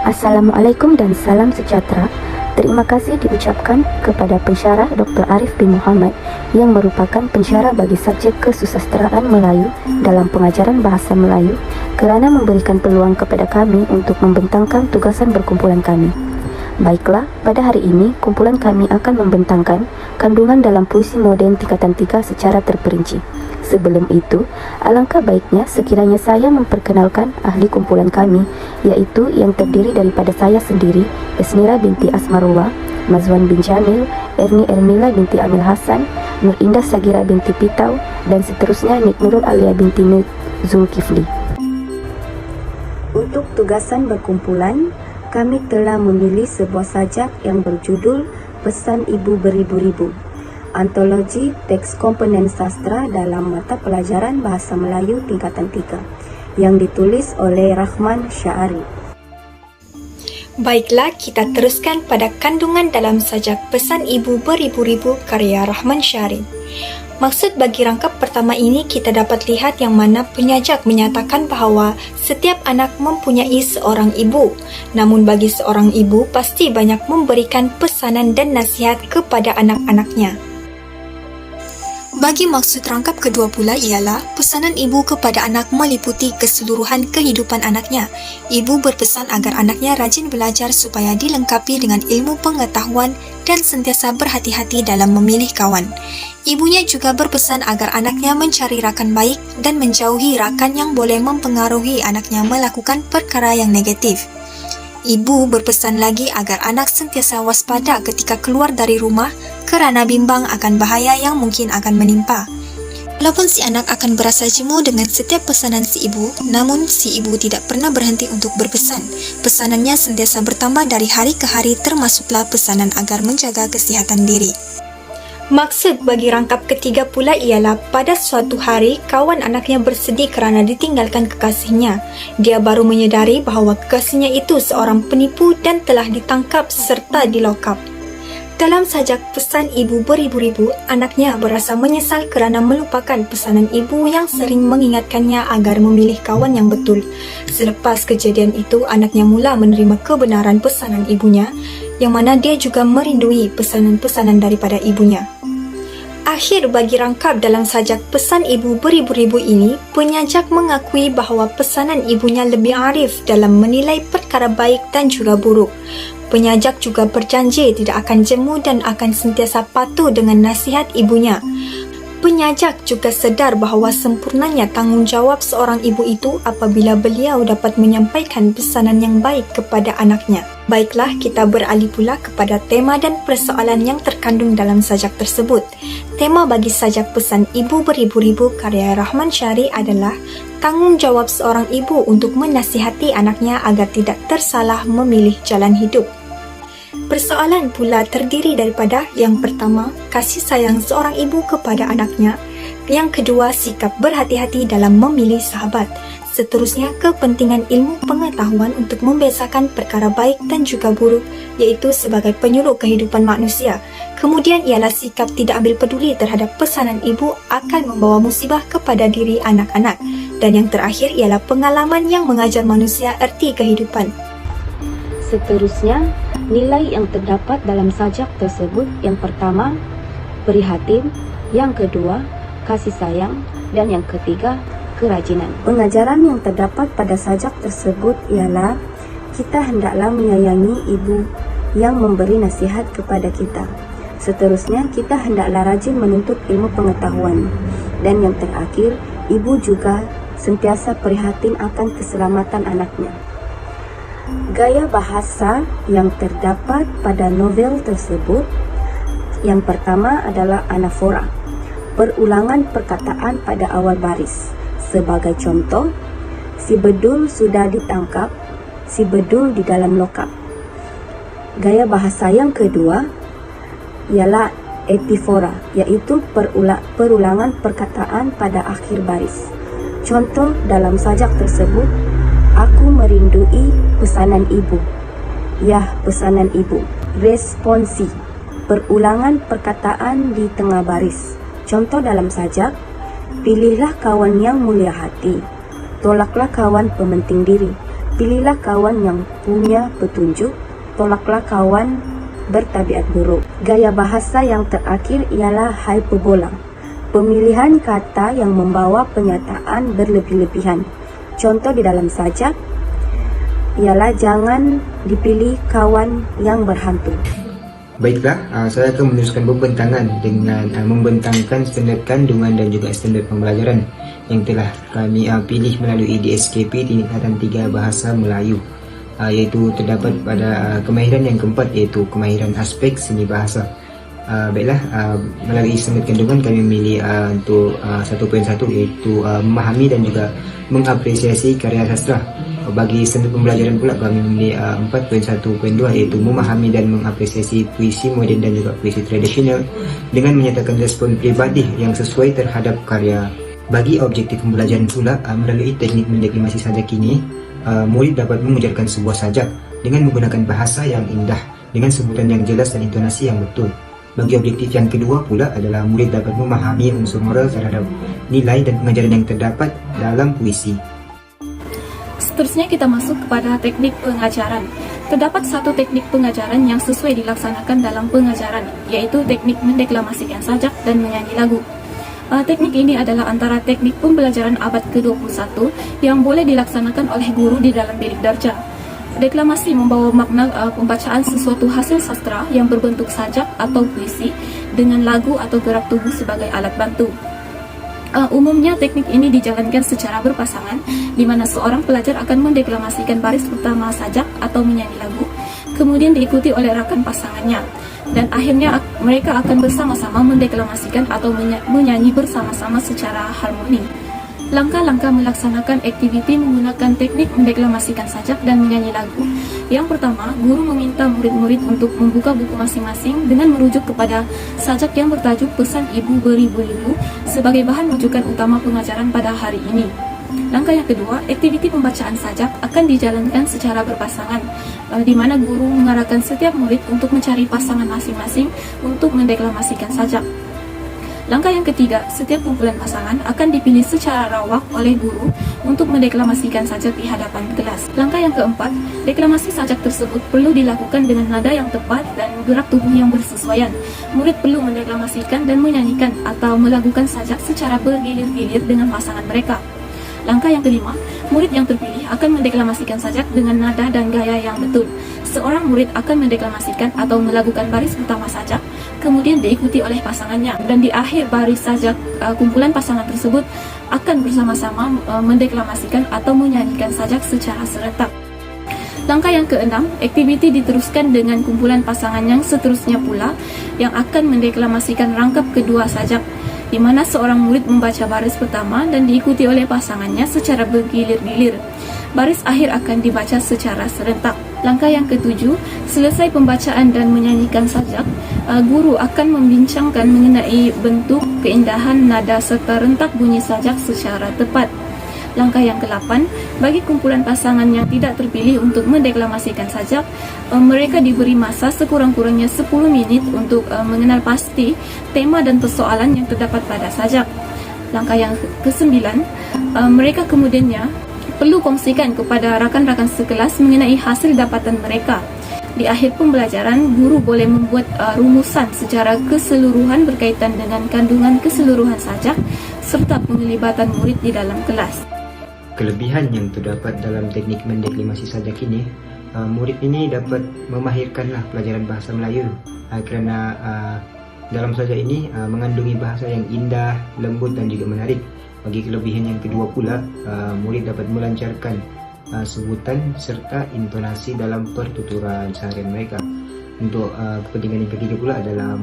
Assalamualaikum dan salam sejahtera. Terima kasih diucapkan kepada pensyarah Dr. Arif bin Muhammad yang merupakan pensyarah bagi subjek kesusasteraan Melayu dalam pengajaran bahasa Melayu kerana memberikan peluang kepada kami untuk membentangkan tugasan berkumpulan kami. Baiklah, pada hari ini kumpulan kami akan membentangkan kandungan dalam puisi moden tingkatan 3 secara terperinci. Sebelum itu, alangkah baiknya sekiranya saya memperkenalkan ahli kumpulan kami, iaitu yang terdiri daripada saya sendiri, Esmira binti Asmarullah, Mazwan bin Jamil, Erni Ernila binti Amil Hasan, Nur Indah Sagira binti Pitau, dan seterusnya Nik Nurul Alia binti Nur Zulkifli. Untuk tugasan berkumpulan, kami telah memilih sebuah sajak yang berjudul Pesan Ibu Beribu-Ribu, antologi teks komponen sastra dalam mata pelajaran Bahasa Melayu tingkatan 3 yang ditulis oleh Rahman Syari. Baiklah, kita teruskan pada kandungan dalam sajak Pesan Ibu Beribu-Ribu karya Rahman Syari. Maksud bagi rangkap pertama ini kita dapat lihat yang mana penyajak menyatakan bahawa setiap anak mempunyai seorang ibu. Namun bagi seorang ibu pasti banyak memberikan pesanan dan nasihat kepada anak-anaknya. Bagi maksud rangkap kedua pula ialah pesanan ibu kepada anak meliputi keseluruhan kehidupan anaknya. Ibu berpesan agar anaknya rajin belajar supaya dilengkapi dengan ilmu pengetahuan dan sentiasa berhati-hati dalam memilih kawan. Ibunya juga berpesan agar anaknya mencari rakan baik dan menjauhi rakan yang boleh mempengaruhi anaknya melakukan perkara yang negatif. Ibu berpesan lagi agar anak sentiasa waspada ketika keluar dari rumah kerana bimbang akan bahaya yang mungkin akan menimpa. Walaupun si anak akan berasa jemu dengan setiap pesanan si ibu, namun si ibu tidak pernah berhenti untuk berpesan. Pesanannya sentiasa bertambah dari hari ke hari, termasuklah pesanan agar menjaga kesihatan diri. Maksud bagi rangkap ketiga pula ialah pada suatu hari kawan anaknya bersedih kerana ditinggalkan kekasihnya. Dia baru menyedari bahawa kekasihnya itu seorang penipu dan telah ditangkap serta dilokap. Dalam sajak Pesan Ibu Beribu-Ribu, anaknya berasa menyesal kerana melupakan pesanan ibu yang sering mengingatkannya agar memilih kawan yang betul. Selepas kejadian itu, anaknya mula menerima kebenaran pesanan ibunya, yang mana dia juga merindui pesanan-pesanan daripada ibunya. Akhir bagi rangkap dalam sajak Pesan Ibu Beribu-Ribu ini, penyajak mengakui bahawa pesanan ibunya lebih arif dalam menilai perkara baik dan juga buruk. Penyajak juga berjanji tidak akan jemu dan akan sentiasa patuh dengan nasihat ibunya. Penyajak juga sedar bahawa sempurnanya tanggungjawab seorang ibu itu apabila beliau dapat menyampaikan pesanan yang baik kepada anaknya. Baiklah, kita beralih pula kepada tema dan persoalan yang terkandung dalam sajak tersebut. Tema bagi sajak Pesan Ibu Beribu-Ribu karya Rahman Syari adalah tanggungjawab seorang ibu untuk menasihati anaknya agar tidak tersalah memilih jalan hidup. Persoalan pula terdiri daripada yang pertama, kasih sayang seorang ibu kepada anaknya. Yang kedua, sikap berhati-hati dalam memilih sahabat. Seterusnya, kepentingan ilmu pengetahuan untuk membezakan perkara baik dan juga buruk, iaitu sebagai penyuluh kehidupan manusia. Kemudian ialah sikap tidak ambil peduli terhadap pesanan ibu akan membawa musibah kepada diri anak-anak. Dan yang terakhir ialah pengalaman yang mengajar manusia erti kehidupan. Seterusnya, nilai yang terdapat dalam sajak tersebut yang pertama, prihatin, yang kedua, kasih sayang, dan yang ketiga, kerajinan. Pengajaran yang terdapat pada sajak tersebut ialah kita hendaklah menyayangi ibu yang memberi nasihat kepada kita. Seterusnya, kita hendaklah rajin menuntut ilmu pengetahuan. Dan yang terakhir, ibu juga sentiasa prihatin akan keselamatan anaknya. Gaya bahasa yang terdapat pada novel tersebut, yang pertama adalah anafora, perulangan perkataan pada awal baris. Sebagai contoh, si bedul sudah ditangkap, si bedul di dalam lokap. Gaya bahasa yang kedua ialah epifora, iaitu perulangan perkataan pada akhir baris. Contoh dalam sajak tersebut, aku merindui pesanan ibu. Yah, pesanan ibu. Responsi, perulangan perkataan di tengah baris. Contoh dalam sajak, pilihlah kawan yang mulia hati. Tolaklah kawan pementing diri. Pilihlah kawan yang punya petunjuk, tolaklah kawan bertabiat buruk. Gaya bahasa yang terakhir ialah hyperbola. Pemilihan kata yang membawa penyataan berlebih-lebihan. Contoh di dalam sajak ialah jangan dipilih kawan yang berhantu. Baiklah, saya akan meneruskan pembentangan dengan membentangkan standard kandungan dan juga standard pembelajaran yang telah kami pilih melalui DSKP Tingkatan 3 Bahasa Melayu, iaitu terdapat pada kemahiran yang keempat, iaitu kemahiran aspek seni bahasa. Baiklah, melalui standard kandungan kami memilih untuk 1.1 iaitu memahami dan juga mengapresiasi karya sastra. Bagi standard pembelajaran pula kami memilih 4.1.2 iaitu memahami dan mengapresiasi puisi moden dan juga puisi tradisional dengan menyatakan respon pribadi yang sesuai terhadap karya. Bagi objektif pembelajaran pula, melalui teknik mendeklamasi sajak ini, murid dapat mengujarkan sebuah sajak dengan menggunakan bahasa yang indah dengan sebutan yang jelas dan intonasi yang betul. Bagi objektif yang kedua pula adalah murid dapat memahami unsur moral terhadap nilai dan pengajaran yang terdapat dalam puisi. Seterusnya kita masuk kepada teknik pengajaran. Terdapat satu teknik pengajaran yang sesuai dilaksanakan dalam pengajaran, yaitu teknik mendeklamasikan sajak dan menyanyi lagu. Teknik ini adalah antara teknik pembelajaran abad ke-21 yang boleh dilaksanakan oleh guru di dalam bilik darjah. Deklamasi membawa makna pembacaan sesuatu hasil sastra yang berbentuk sajak atau puisi dengan lagu atau gerak tubuh sebagai alat bantu. Umumnya teknik ini dijalankan secara berpasangan, di mana seorang pelajar akan mendeklamasikan baris pertama sajak atau menyanyi lagu, kemudian diikuti oleh rakan pasangannya, dan akhirnya mereka akan bersama-sama mendeklamasikan atau menyanyi bersama-sama secara harmoni. Langkah-langkah melaksanakan aktiviti menggunakan teknik mendeklamasikan sajak dan menyanyi lagu. Yang pertama, guru meminta murid-murid untuk membuka buku masing-masing dengan merujuk kepada sajak yang bertajuk Pesan Ibu Beribu-Ibu sebagai bahan rujukan utama pengajaran pada hari ini. Langkah yang kedua, aktiviti pembacaan sajak akan dijalankan secara berpasangan, di mana guru mengarahkan setiap murid untuk mencari pasangan masing-masing untuk mendeklamasikan sajak. Langkah yang ketiga, setiap kumpulan pasangan akan dipilih secara rawak oleh guru untuk mendeklamasikan sajak di hadapan kelas. Langkah yang keempat, deklamasi sajak tersebut perlu dilakukan dengan nada yang tepat dan gerak tubuh yang bersesuaian. Murid perlu mendeklamasikan dan menyanyikan atau melakukan sajak secara bergilir-gilir dengan pasangan mereka. Langkah yang kelima, murid yang terpilih akan mendeklamasikan sajak dengan nada dan gaya yang betul. Seorang murid akan mendeklamasikan atau melakukan baris pertama sajak, kemudian diikuti oleh pasangannya, dan di akhir baris sajak kumpulan pasangan tersebut akan bersama-sama mendeklamasikan atau menyanyikan sajak secara serentak. Langkah yang keenam, aktiviti diteruskan dengan kumpulan pasangan yang seterusnya pula yang akan mendeklamasikan rangkap kedua sajak, di mana seorang murid membaca baris pertama dan diikuti oleh pasangannya secara bergilir-gilir. Baris akhir akan dibaca secara serentak. Langkah yang ketujuh, selesai pembacaan dan menyanyikan sajak, guru akan membincangkan mengenai bentuk, keindahan, nada serta rentak bunyi sajak secara tepat. Langkah yang ke-8, bagi kumpulan pasangan yang tidak terpilih untuk mendeklamasikan sajak, mereka diberi masa sekurang-kurangnya 10 menit untuk mengenal pasti tema dan persoalan yang terdapat pada sajak. Langkah yang ke-9, mereka kemudiannya perlu kongsikan kepada rakan-rakan sekelas mengenai hasil dapatan mereka. Di akhir pembelajaran, guru boleh membuat rumusan secara keseluruhan berkaitan dengan kandungan keseluruhan sajak serta penglibatan murid di dalam kelas. Kelebihan yang terdapat dalam teknik mendeklamasi sajak ini, murid ini dapat memahirkanlah pelajaran bahasa Melayu kerana dalam sajak ini mengandungi bahasa yang indah, lembut dan juga menarik. Bagi kelebihan yang kedua pula, murid dapat melancarkan sebutan serta intonasi dalam pertuturan seharian mereka. Untuk kepentingan yang ketiga pula adalah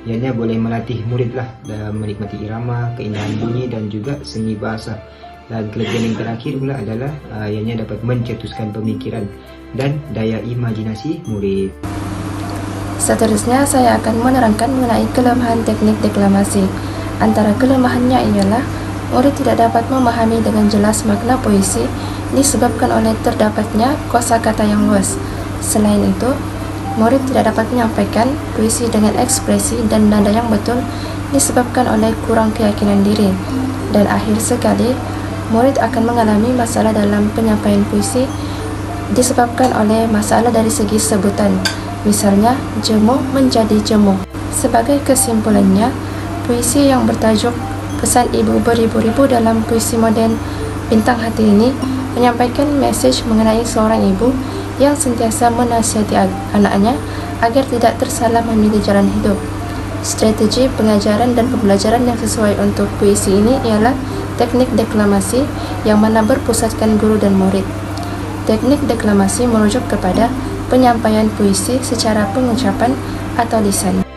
ianya boleh melatih muridlah dalam menikmati irama, keindahan bunyi dan juga seni bahasa. Dan kelebihan yang terakhir pula adalah ianya dapat mencetuskan pemikiran dan daya imajinasi murid. Seterusnya saya akan menerangkan mengenai kelemahan teknik deklamasi. Antara kelemahannya ialah murid tidak dapat memahami dengan jelas makna puisi disebabkan oleh terdapatnya kosakata yang luas. Selain itu, murid tidak dapat menyampaikan puisi dengan ekspresi dan nada yang betul disebabkan oleh kurang keyakinan diri. Dan akhir sekali, murid akan mengalami masalah dalam penyampaian puisi disebabkan oleh masalah dari segi sebutan, misalnya jemu menjadi jemu. Sebagai kesimpulannya, puisi yang bertajuk Pesan Ibu Beribu-ribu dalam puisi moden Bintang Hati ini menyampaikan mesej mengenai seorang ibu yang sentiasa menasihati anaknya agar tidak tersalah memilih jalan hidup. Strategi pengajaran dan pembelajaran yang sesuai untuk puisi ini ialah teknik deklamasi yang mana berpusatkan guru dan murid. Teknik deklamasi merujuk kepada penyampaian puisi secara pengucapan atau lisan.